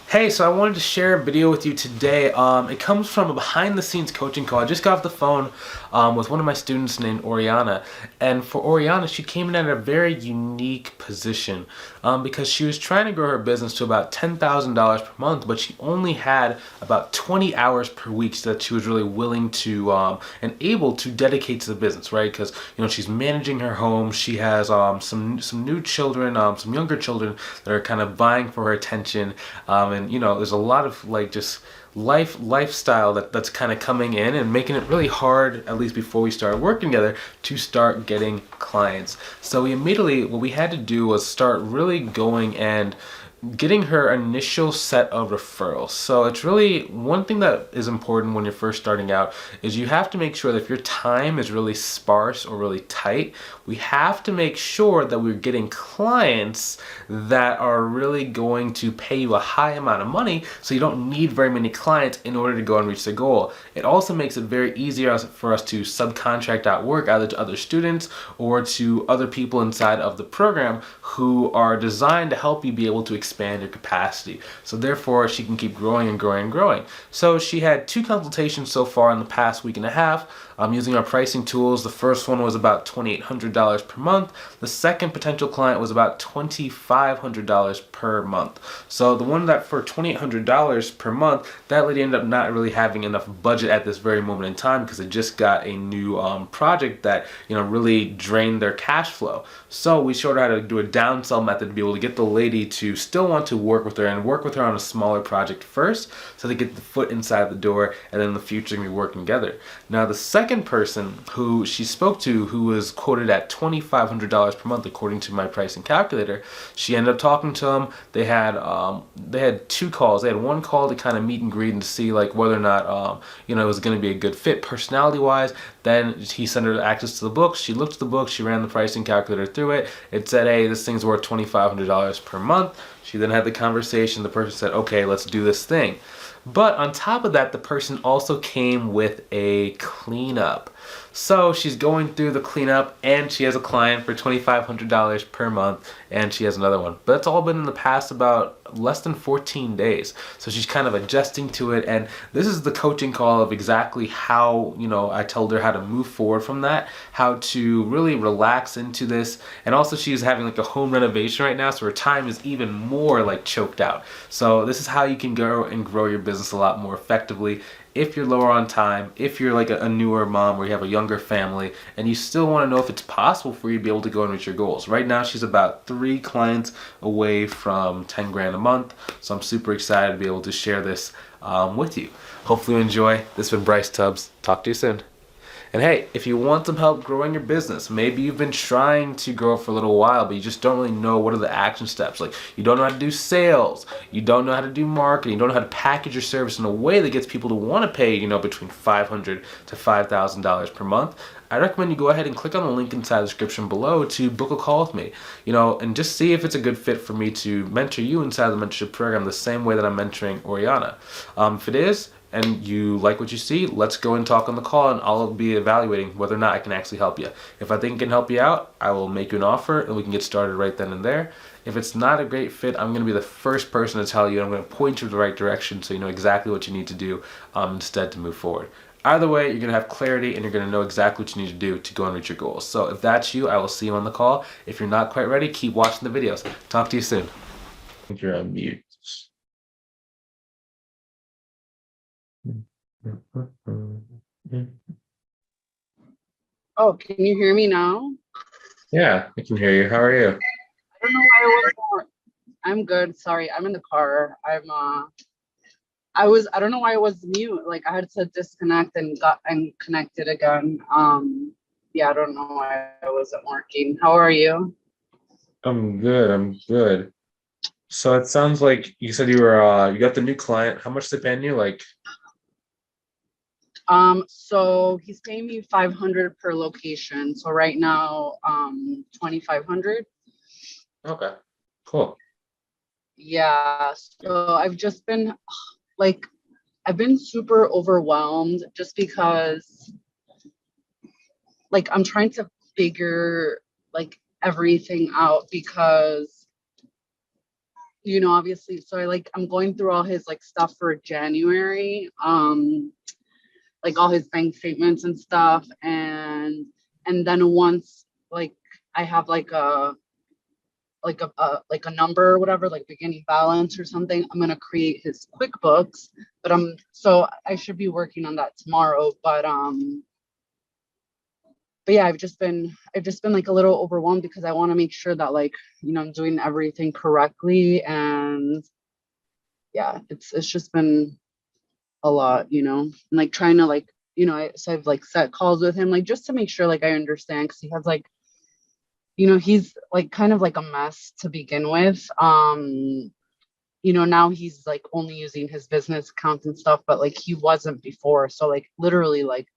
Hey, so I wanted to share a video with you today. It comes from a behind the scenes coaching call. I just got off the phone with one of my students named Oriana. And for Oriana, she came in at a very unique position because she was trying to grow her business to about $10,000 per month, but she only had about 20 hours per week that she was really willing to and able to dedicate to the business, right? Because she's managing her home. She has some new children, some younger children that are kind of vying for her attention. And there's a lot of like just lifestyle that's kind of coming in and making it really hard, at least before we started working together, to start getting clients. So we immediately, what we had to do was start really going and getting her initial set of referrals. So it's really one thing that is important when you're first starting out is you have to make sure that if your time is really sparse or really tight, we have to make sure that we're getting clients that are really going to pay you a high amount of money so you don't need very many clients in order to go and reach the goal. It also makes it very easier for us to subcontract out work either to other students or to other people inside of the program who are designed to help you be able to expand your capacity. So therefore, she can keep growing and growing and growing. So she had 2 consultations so far in the past week and a half. Using our pricing tools. The first one was about $2,800 per month. The second potential client was about $2,500 per month. So the one that for $2,800 per month, that lady ended up not really having enough budget at this very moment in time because they just got a new project that really drained their cash flow. So we showed her how to do a downsell method to be able to get the lady to still want to work with her and work with her on a smaller project first so they get the foot inside the door, and then in the future we work together. Now the second person who she spoke to, who was quoted at $2,500 per month according to my pricing calculator, she ended up talking to him. They had 2 calls. They had one call to kind of meet and greet and to see like whether or not it was going to be a good fit personality wise. Then he sent her access to the books. She looked at the book. She ran the pricing calculator through it. It said, hey, this thing's worth $2,500 per month. She then had the conversation. The person said, okay, let's do this thing. But on top of that, the person also came with a cleanup. So she's going through the cleanup and she has a client for $2,500 per month and she has another one. But that's all been in the past about less than 14 days. So she's kind of adjusting to it, and this is the coaching call of exactly how, I told her how to move forward from that, how to really relax into this. And also she's having like a home renovation right now, so her time is even more like choked out. So this is how you can go and grow your business a lot more effectively if you're lower on time, if you're like a newer mom where you have a younger family and you still want to know if it's possible for you to be able to go and reach your goals. Right now she's about 3 clients away from 10 grand a month, so I'm super excited to be able to share this with you. Hopefully you enjoy. This has been Bryce Tubbs. Talk to you soon. And hey, if you want some help growing your business, maybe you've been trying to grow for a little while, but you just don't really know what are the action steps. Like you don't know how to do sales, you don't know how to do marketing, you don't know how to package your service in a way that gets people to want to pay, between $500 to $5,000 per month. I recommend you go ahead and click on the link inside the description below to book a call with me, and just see if it's a good fit for me to mentor you inside the mentorship program the same way that I'm mentoring Oriana. If it is, and you like what you see, let's go and talk on the call and I'll be evaluating whether or not I can actually help you. If I think I can help you out, I will make you an offer and we can get started right then and there. If it's not a great fit, I'm going to be the first person to tell you. I'm going to point you in the right direction so you know exactly what you need to do instead to move forward. Either way, you're going to have clarity and you're going to know exactly what you need to do to go and reach your goals. So if that's you, I will see you on the call. If you're not quite ready, keep watching the videos. Talk to you soon. I think you're on mute. Oh, can you hear me now? Yeah, I can hear you. How are you? I don't know why I was. I'm good. Sorry, I'm in the car. I don't know why I was mute. Like I had to disconnect and got and connected again. Yeah, I don't know why I wasn't working. How are you? I'm good. I'm good. So it sounds like you said you got the new client. How much they paying you? Like, So he's paying me 500 per location. So right now, 2,500. okay, cool. Yeah. So I've just been like, I've been super overwhelmed just because like I'm trying to figure like everything out because obviously, so I'm going through all his like stuff for January, like all his bank statements and stuff, and then once like I have like a number or whatever, like beginning balance or something, I'm gonna create his QuickBooks. So I should be working on that tomorrow. But yeah, I've just been like a little overwhelmed because I want to make sure that I'm doing everything correctly. And yeah, it's just been a lot, and like trying to so I've like set calls with him, like just to make sure like I understand, because he has like, he's like kind of like a mess to begin with. Now he's like only using his business account and stuff, but like he wasn't before. So like literally like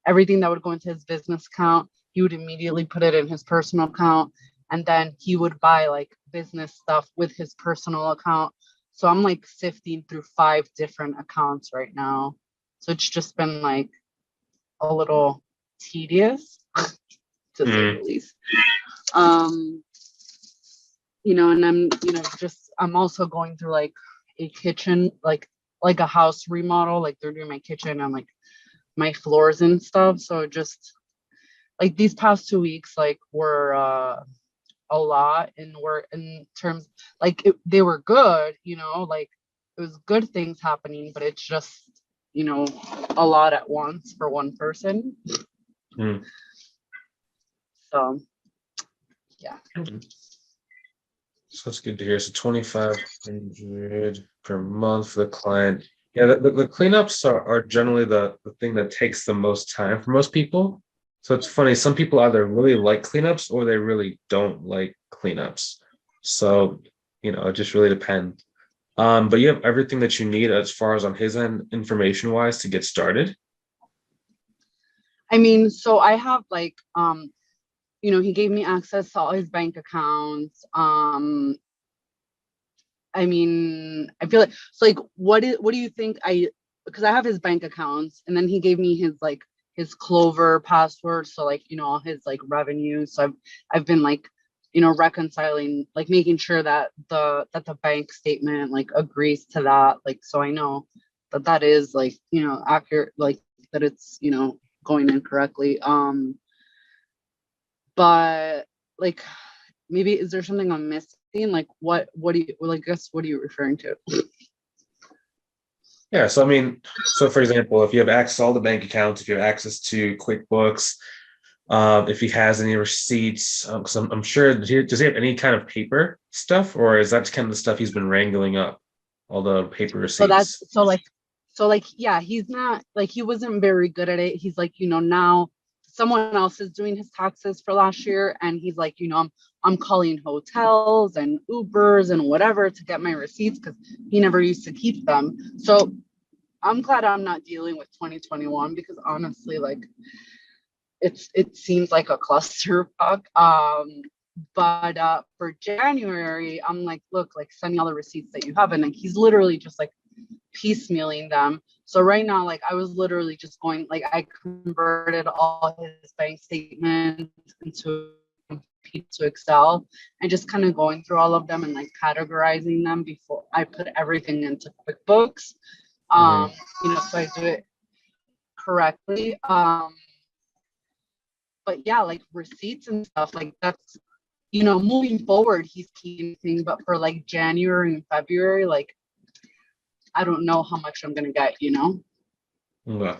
everything that would go into his business account, he would immediately put it in his personal account. And then he would buy like business stuff with his personal account. So I'm like sifting through 5 different accounts right now. So it's just been like a little tedious to say the least. And I'm also going through like a kitchen, like a house remodel, like they're doing my kitchen and like my floors and stuff. So just like these past 2 weeks like were a lot, and were in terms like they were good, like it was good things happening, but it's just a lot at once for one person. So yeah. So that's good to hear. So 2,500 per month for the client. Yeah, the cleanups are generally the thing that takes the most time for most people. So it's funny, some people either really like cleanups or they really don't like cleanups. So, it just really depends. But you have everything that you need as far as on his end, information wise, to get started. I mean, so I have like he gave me access to all his bank accounts. I mean, I feel like, so like what do you think because I have his bank accounts, and then he gave me his Clover password, so like all his like revenue. So I've been like reconciling, like making sure that the bank statement like agrees to that, like so I know that is like accurate, like that it's going in correctly. But like maybe is there something I'm missing? Like what do you, well, I guess what are you referring to? Yeah, so I mean, so for example, if you have access to all the bank accounts, if you have access to QuickBooks, if he has any receipts, because I'm sure, does he have any kind of paper stuff, or is that kind of the stuff he's been wrangling up, all the paper So that's receipts? so yeah, he's not like, he wasn't very good at it. He's like, now someone else is doing his taxes for last year, and he's like, I'm calling hotels and Ubers and whatever to get my receipts because he never used to keep them. So I'm glad I'm not dealing with 2021, because honestly, like it seems like a clusterfuck. But for January, I'm like, look, like send me all the receipts that you have, and like he's literally just like piecemealing them. So right now, like I was literally just going, like I converted all his bank statements into Excel, and just kind of going through all of them and like categorizing them before I put everything into QuickBooks. Mhm. So I do it correctly. But yeah, like receipts and stuff, like that's moving forward, he's keeping, but for like January and February, like I don't know how much I'm gonna get. Okay.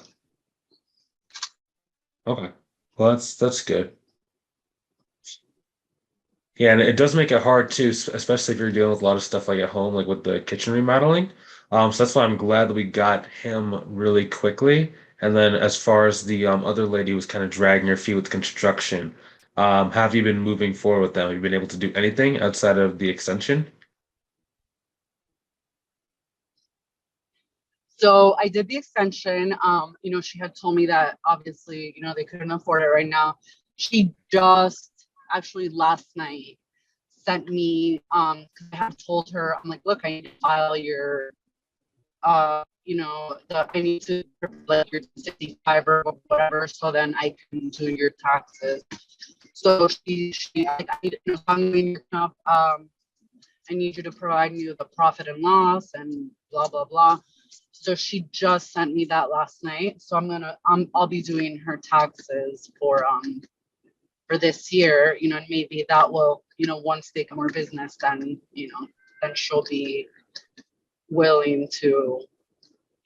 Okay. Well, that's good. Yeah, and it does make it hard too, especially if you're dealing with a lot of stuff like at home, like with the kitchen remodeling. So that's why I'm glad that we got him really quickly. And then as far as the other lady who was kind of dragging her feet with construction, have you been moving forward with them? Have you been able to do anything outside of the extension? So I did the extension. She had told me that obviously, they couldn't afford it right now. She just actually last night sent me, because I have told her, I'm like, look, I need to file your I need to like your 65 or whatever, so then I can do your taxes. So she like, I need to, I'm doing your stuff. I need you to provide me with the profit and loss and blah, blah, blah. So she just sent me that last night. So I'll be doing her taxes for this year, you know, and maybe that will, you know, once they get more business, then, you know, then she'll be willing to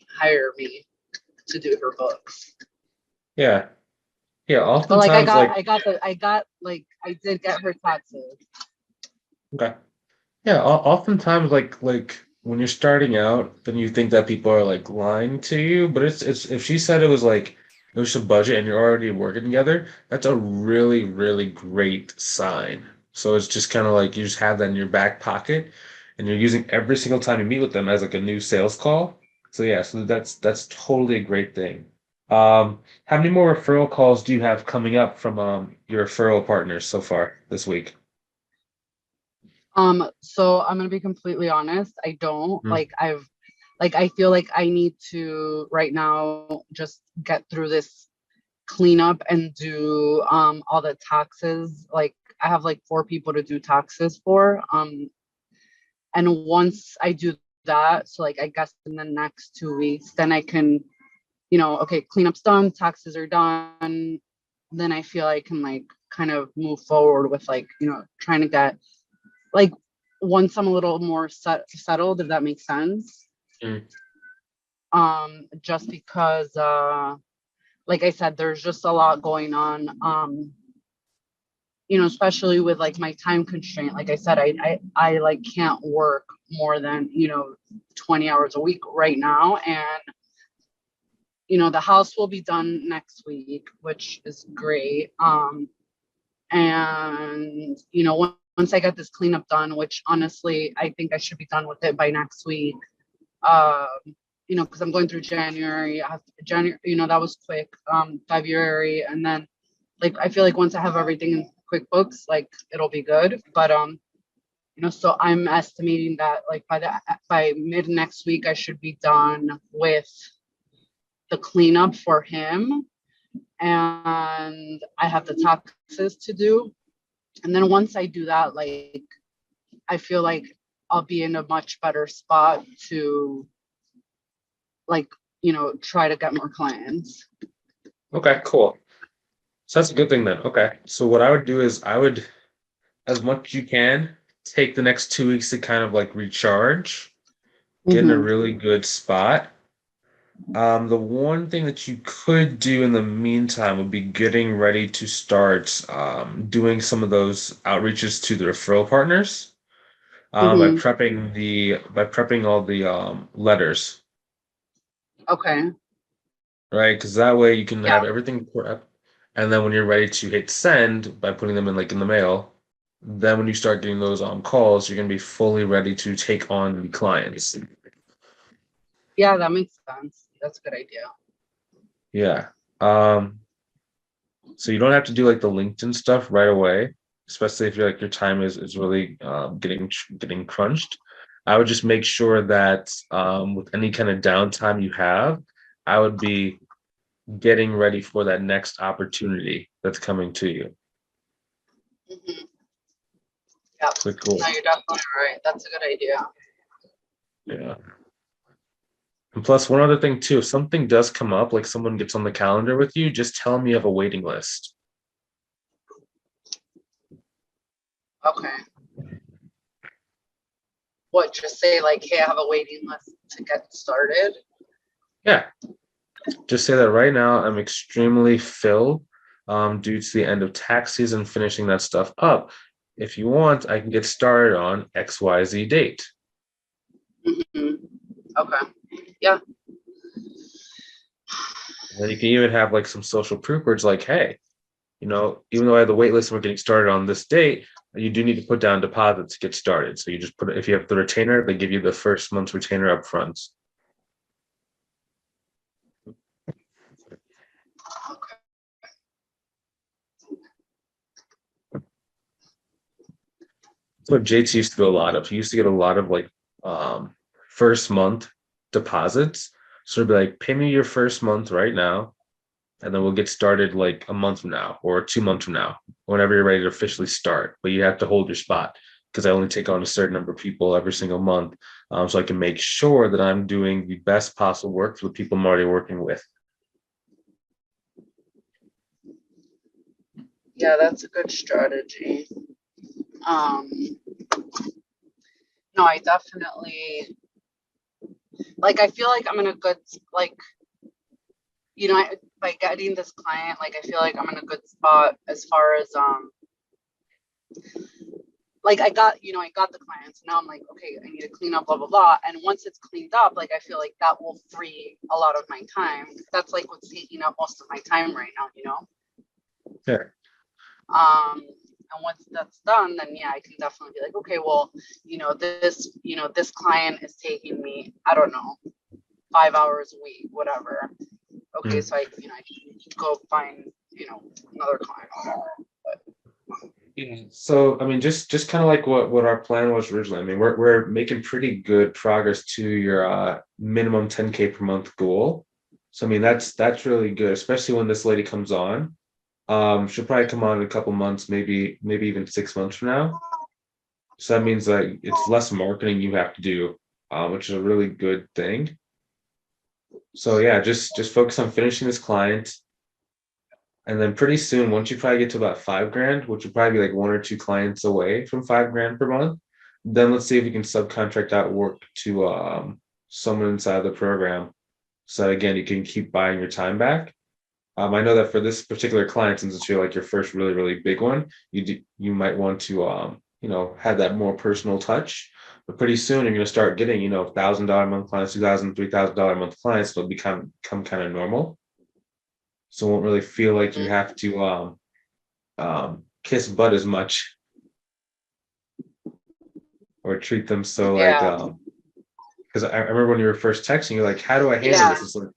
hire me to do her books. Yeah. Yeah. But like Oftentimes, I did get her taxes. okay. Yeah. Oftentimes, like when you're starting out, then you think that people are like lying to you. But it's if she said it was like it was a budget and you're already working together, that's a really, really great sign. So it's just kind of like you just have that in your back pocket and you're using every single time you meet with them as like a new sales call. So yeah, so that's totally a great thing. How many more referral calls do you have coming up from your referral partners so far this week? So I'm gonna be completely honest. I don't Mm, I feel like I need to right now just get through this cleanup and do all the taxes. Like I have like 4 people to do taxes for. And once I do that, so like I guess in the next 2 weeks, then I can, you know, okay, cleanup's done, taxes are done. Then I feel I can like kind of move forward with like, you know, trying to get like once I'm a little more settled, if that makes sense. mm. Just because like I said, there's just a lot going on. You know, especially with like my time constraint. Like I said, I like can't work more than, you know, 20 hours a week right now. And, you know, the house will be done next week, which is great. And, you know, once I get this cleanup done, which honestly, I think I should be done with it by next week. Um, you know, because I'm going through January. January, you know, that was quick. February, and then like I feel like once I have everything in QuickBooks, like it'll be good. But you know, so I'm estimating that like by mid next week I should be done with the cleanup for him, and I have the taxes to do. And then once I do that, like I feel like I'll be in a much better spot to like, you know, try to get more clients. Okay, cool. So that's a good thing then. Okay. So what I would do is I would, as much as you can, take the next 2 weeks to kind of like recharge, get in a Mm-hmm. really good spot. The one thing that you could do in the meantime would be getting ready to start doing some of those outreaches to the referral partners Mm-hmm. by prepping all the letters, Okay. right? Because that way you can Yeah. have everything prepped, and then when you're ready to hit send by putting them in like in the mail, then when you start getting those calls, you're gonna be fully ready to take on the clients. Yeah, that makes sense. That's a good idea. Yeah. Um, So you don't have to do like the LinkedIn stuff right away, especially if you're like your time is really getting crunched. I would just make sure that with any kind of downtime you have, I would be getting ready for that next opportunity that's coming to you. Mm-hmm. Yeah. So cool. No, you're definitely right. That's a good idea. Yeah. And plus, one other thing too, if something does come up, like someone gets on the calendar with you, just tell them you have a waiting list. Okay. What, just say like, hey, I have a waiting list to get started? Yeah. Just say that right now I'm extremely filled due to the end of tax season, finishing that stuff up. If you want, I can get started on XYZ date. Mm-hmm. Okay. Yeah. And then you can even have like some social proof where it's like, hey, even though I have the wait list and we're getting started on this date, you do need to put down deposits to get started. So you just put it, if you have the retainer, they give you the first month's retainer up front. Okay. That's what JT used to do a lot of. He used to get a lot of like first month deposits. So it'd be like, pay me your first month right now, and then we'll get started like a month from now or 2 months from now, whenever you're ready to officially start. But you have to hold your spot. because I only take on a certain number of people every single month. So I can make sure that I'm doing the best possible work for the people I'm already working with. Yeah, that's a good strategy. No, I definitely like, I feel like I'm in a good, like, by getting this client, like, I feel like I'm in a good spot as far as, like, I got the clients. Now I'm like, okay, I need to clean up, blah, blah, blah. And once it's cleaned up, like, I feel like that will free a lot of my time. That's like what's taking up most of my time right now. Sure. And once that's done, then yeah, I can definitely be like, okay, well, this client is taking me, I don't know, 5 hours a week, whatever. Okay, Mm. so I can go find, another client or whatever. Yeah. So I mean, just kind of like what our plan was originally. I mean, we're making pretty good progress to your minimum 10K per month goal. So I mean, that's really good, especially when this lady comes on. She'll probably come on in a couple months, maybe even 6 months from now. So that means that it's less marketing you have to do, which is a really good thing. So yeah, just focus on finishing this client, and then pretty soon, once you probably get to about 5 grand, which would probably be like 1 or 2 clients away from 5 grand per month, then let's see if we can subcontract out work to someone inside the program. So again, you can keep buying your time back. I know that for this particular client, since it's your like your first really big one, you might want to have that more personal touch. But pretty soon you're going to start getting $1,000 a month clients, 2,000, $3,000 a month clients. It'll become kind of normal. So it won't really feel like you have to kiss butt as much or treat them so like Yeah, because I remember when you were first texting, you're like, how do I handle yeah, this? It's like,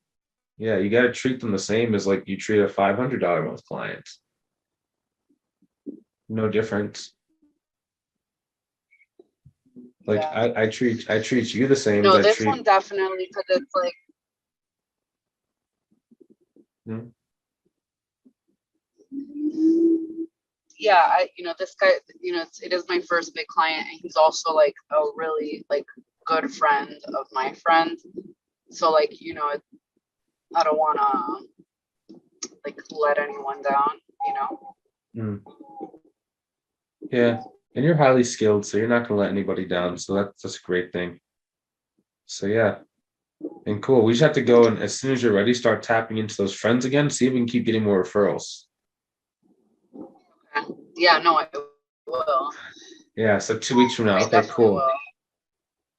yeah, you got to treat them the same as like you treat a $500 a month client. No difference. Like yeah. I treat you the same as No, I this one treat. definitely, because it's like, Hmm. yeah, this guy, it is my first big client, and he's also like a really like good friend of my friend. So like, I don't want to like let anyone down. Mm. Yeah, and you're highly skilled, so you're not gonna let anybody down. So that's a great thing. So yeah, and cool. We just have to go and as soon as you're ready, start tapping into those friends again. See if we can keep getting more referrals. Yeah, no, I will. Yeah. So 2 weeks from now. I Okay, definitely cool. will.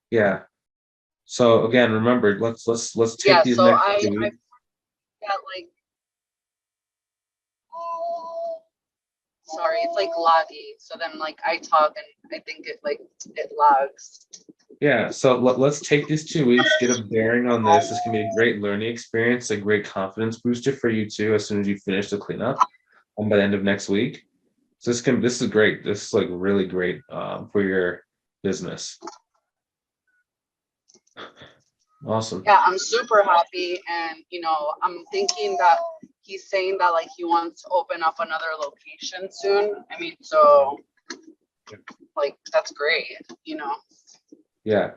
Yeah. So again, remember, let's take Yeah, these so next I 2 weeks. got like, sorry, it's like laggy. So then like I talk and I think it lags. Yeah. So let's take these 2 weeks, get a bearing on this. This can be a great learning experience, a great confidence booster for you too. As soon as you finish the cleanup, by the end of next week. So this is great. This is like really great for your business. Awesome. Yeah, I'm super happy, and I'm thinking that he's saying that like he wants to open up another location soon. I mean, so like that's great. Yeah.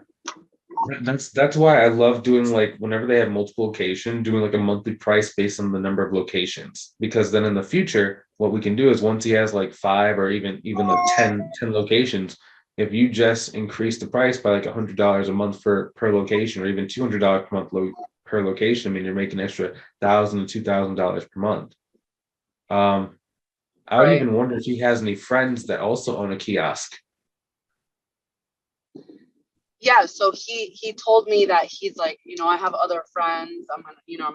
That's why I love doing like whenever they have multiple locations, doing like a monthly price based on the number of locations. Because then in the future, what we can do is once he has like five or even like 10 locations, if you just increase the price by like $100 a month for per location, or even $200 per month per location, I mean you're making extra $1,000 to $2,000 per month. Um, I would Right. even wonder if he has any friends that also own a kiosk. Yeah, so he told me that he's like, I have other friends. I'm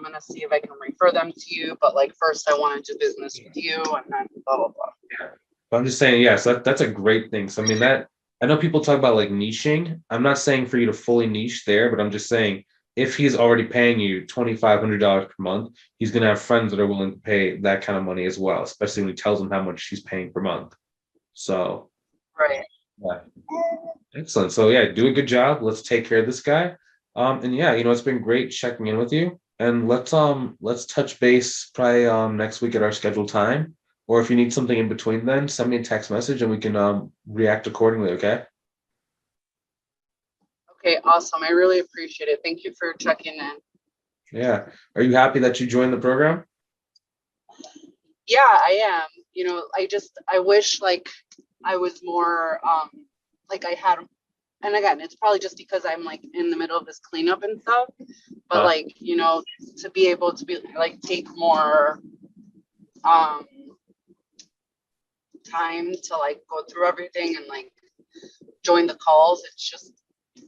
gonna see if I can refer them to you, but like first I want to do business with you, and then blah blah blah. Yeah. But I'm just saying, yes, that's a great thing. So I mean that I know people talk about like niching. I'm not saying for you to fully niche there, but I'm just saying if he's already paying you $2,500 per month, he's gonna have friends that are willing to pay that kind of money as well, especially when he tells them how much he's paying per month. So Right. yeah, excellent. So yeah, do a good job. Let's take care of this guy. And yeah, it's been great checking in with you. And let's touch base probably next week at our scheduled time. Or if you need something in between, then send me a text message and we can react accordingly. Okay. Okay, awesome. I really appreciate it. Thank you for checking in. Yeah. Are you happy that you joined the program? Yeah, I am. I wish like I was more like I had, and again, it's probably just because I'm like in the middle of this cleanup and stuff, but like, to be able to be like take more time to like go through everything and like join the calls.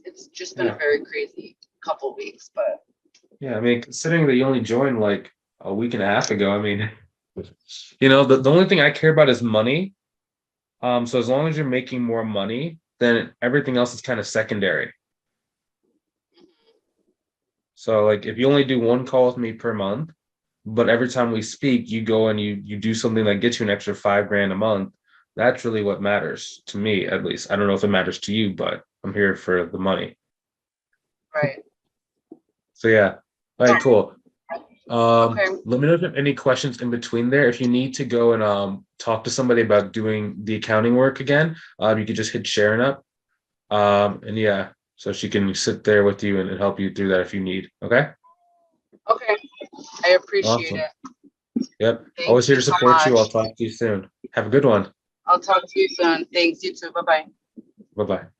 It's just been a Yeah. very crazy couple weeks, but Yeah. I mean, considering that you only joined like a week and a half ago, I mean, the only thing I care about is money. So as long as you're making more money, then everything else is kind of secondary. So like if you only do one call with me per month, but every time we speak, you go and you do something that gets you an extra 5 grand a month, that's really what matters to me, at least. I don't know if it matters to you, but I'm here for the money. right. So yeah. All right, cool. Okay. Let me know if you have any questions in between there. If you need to go and talk to somebody about doing the accounting work again, you could just hit sharing up. And yeah, so she can sit there with you and help you through that if you need. Okay. Okay. I appreciate Awesome. it. Yep. Thank Always here you to so support you. I'll much. talk to you soon. Have a good one. I'll talk to you soon. Thanks, you too. Bye bye. Bye bye.